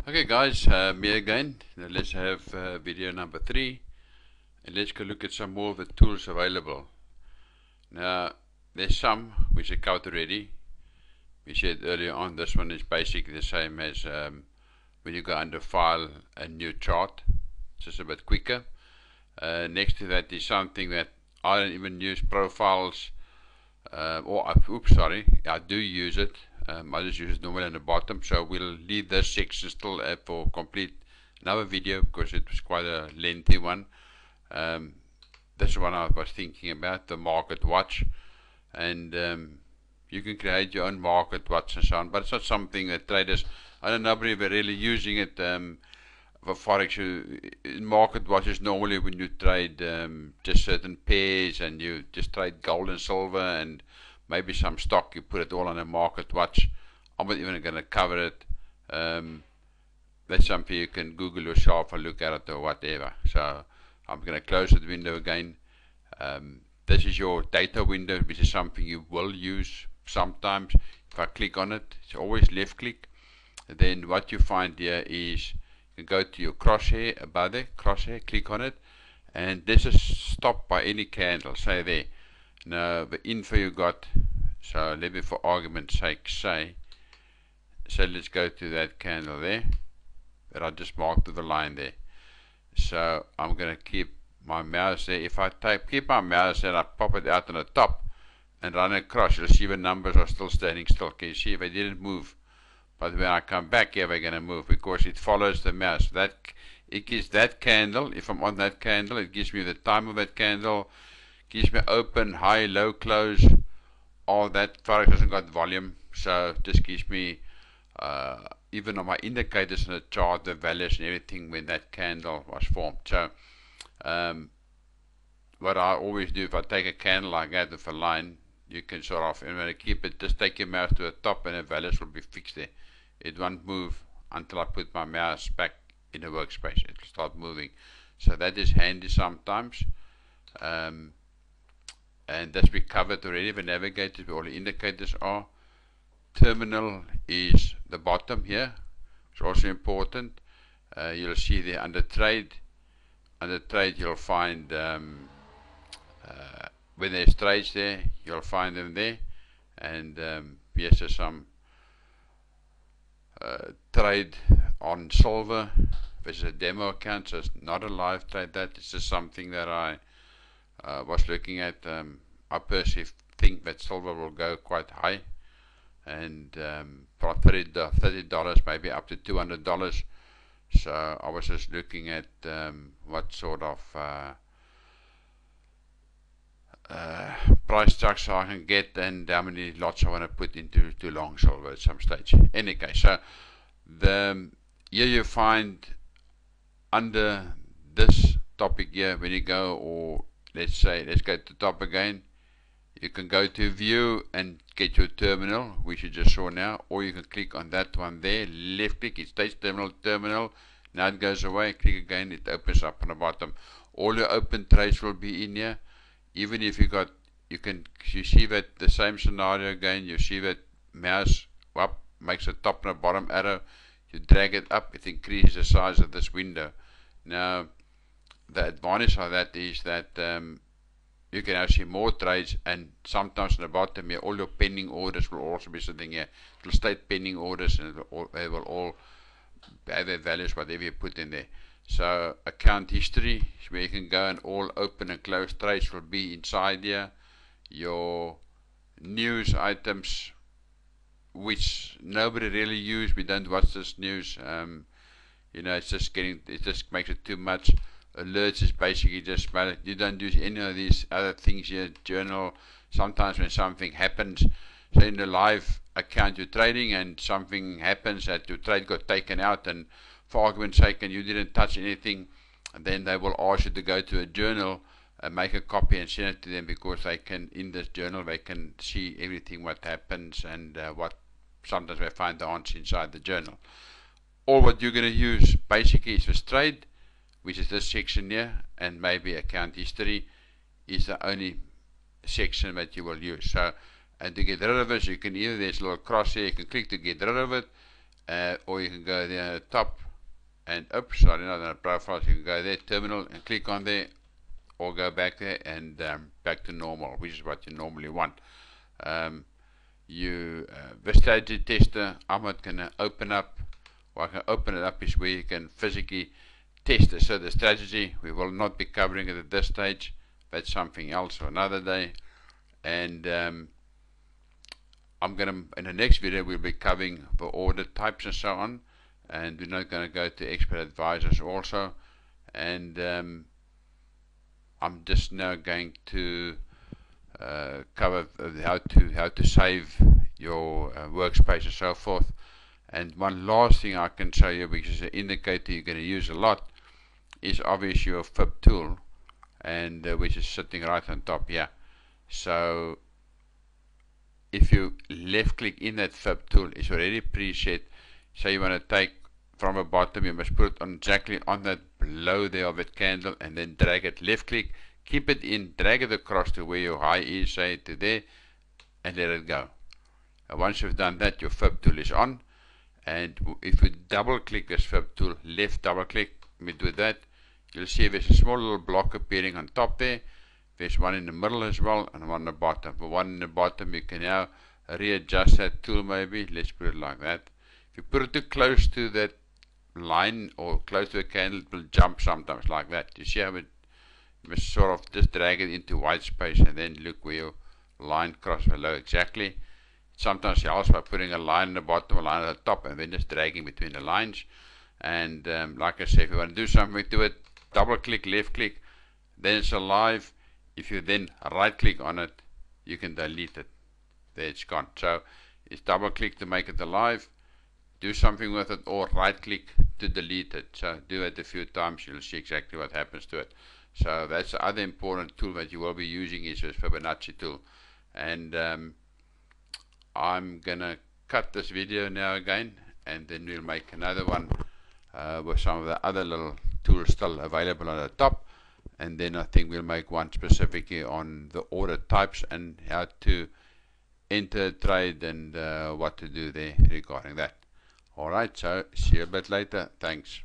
Okay guys, me again. Now let's have video number 3 and let's go look at some more of the tools available. Now there's some which I covered already. We said earlier on this one is basically the same as when you go under file a new chart. It's just a bit quicker. Next to that is something that I don't even use, profiles, I do use it. I just use it normally on the bottom, so we'll leave this section still for complete another video because it was quite a lengthy one. This one I was thinking about, the market watch, and you can create your own market watch and so on, but it's not something that traders, I don't know, nobody really using it for forex. Market watches normally when you trade just certain pairs, and you just trade gold and silver and maybe some stock, you put it all on a market watch. I'm not even going to cover it. That's something you can Google yourself or look at it or whatever. So I'm going to close the window again. This is your data window, which is something you will use sometimes. If I click on it, it's always left click. Then what you find here is you can go to your crosshair, above there, crosshair, click on it, and this is stopped by any candle, say there. Now the info you got, so let me for argument's sake say, so let's go to that candle there that I just marked with the line there. So I'm going to keep my mouse there. If I keep my mouse there and I pop it out on the top and run across, you'll see the numbers are still standing still. Can you see if I didn't move? But when I come back here, we're going to move because it follows the mouse. That it gives that candle, if I'm on that candle, it gives me the time of that candle, gives me open, high, low, close, all that. Forex hasn't got volume, so this gives me even on my indicators on the chart, the values and everything when that candle was formed. So what I always do, if I take a candle like that with a line, you can sort of, and when I keep it, just take your mouse to the top and the values will be fixed there. It won't move until I put my mouse back in the workspace. It will start moving. So that is handy sometimes. And that's we covered already, the navigators, where all the indicators are. Terminal is the bottom here. It's also important. You'll see there under trade. Under trade you'll find when there's trades there, you'll find them there. And yes, there's some trade on silver, which is a demo account, so it's not a live trade. That it's just something that I was looking at. I personally think that silver will go quite high, and for $30 maybe up to $200. So I was just looking at what sort of price structure I can get and how many lots I want to put into long silver at some stage. Any case, so here you find under this topic here, when you go, or let's go to the top again, you can go to view and get your terminal, which you just saw now, or you can click on that one there, left click, it states terminal, now it goes away, click again, it opens up on the bottom. All your open trades will be in here. Even if you see that the same scenario again, you see that mouse up makes a top and a bottom arrow, you drag it up, it increases the size of this window. Now the advantage of that is that you can actually more trades, and sometimes on the bottom here all your pending orders will also be sitting here. It will state pending orders, and they will all have their values whatever you put in there. So account history is where you can go, and all open and closed trades will be inside here. Your news items, which nobody really use, we don't watch this news, you know, it just makes it too much. Alerts is basically just, you don't do any of these other things here. Journal, sometimes when something happens, so in the live account you're trading and something happens that your trade got taken out, and for argument's sake, and you didn't touch anything, and then they will ask you to go to a journal and make a copy and send it to them, because they can, in this journal, they can see everything what happens, and what sometimes they find the answer inside the journal. All what you're going to use basically is this trade, which is this section here, and maybe account history is the only section that you will use. So, and to get rid of it, you can either, there's a little cross here, you can click to get rid of it, or you can go there at the top and oops, sorry, not on the profiles. You can go there, terminal, and click on there, or go back there and back to normal, which is what you normally want. The strategy tester, I'm not going to open up. What I can open it up is where you can physically test it. So the strategy, we will not be covering it at this stage. That's something else for another day. And I'm going to, in the next video, we'll be covering the order types and so on. And we're not going to go to expert advisors also. And I'm just now going to cover how to save your workspace and so forth. And one last thing I can show you, which is an indicator you're going to use a lot, is obviously your FIB tool, and which is sitting right on top here. So if you left click in that FIB tool, it's already preset. So you want to take from the bottom, you must put it on exactly on that below there of that candle, and then drag it, left click, keep it in, drag it across to where your high is, say to there, and let it go. And once you've done that, your FIB tool is on. And if you double click this FIB tool, left double click, let me do that, you'll see there's a small little block appearing on top there. There's one in the middle as well, and one on the bottom. The one in the bottom, you can now readjust that tool maybe. Let's put it like that. If you put it too close to that line or close to a candle, it will jump sometimes like that. You see how it, you must sort of just drag it into white space and then look where your line cross below exactly. Sometimes helps by putting a line at the bottom, a line at the top, and then just dragging between the lines. And like I said, if you want to do something to it, double click, left click, then it's alive. If you then right click on it, you can delete it. There it's gone. So it's double click to make it alive, do something with it, or right click to delete it. So do it a few times, you'll see exactly what happens to it. So that's the other important tool that you will be using, is this Fibonacci tool. And I'm gonna cut this video now again, and then we'll make another one with some of the other little tools still available on the top. And then I think we'll make one specifically on the order types and how to enter trade and what to do there regarding that. Alright, so see you a bit later. Thanks.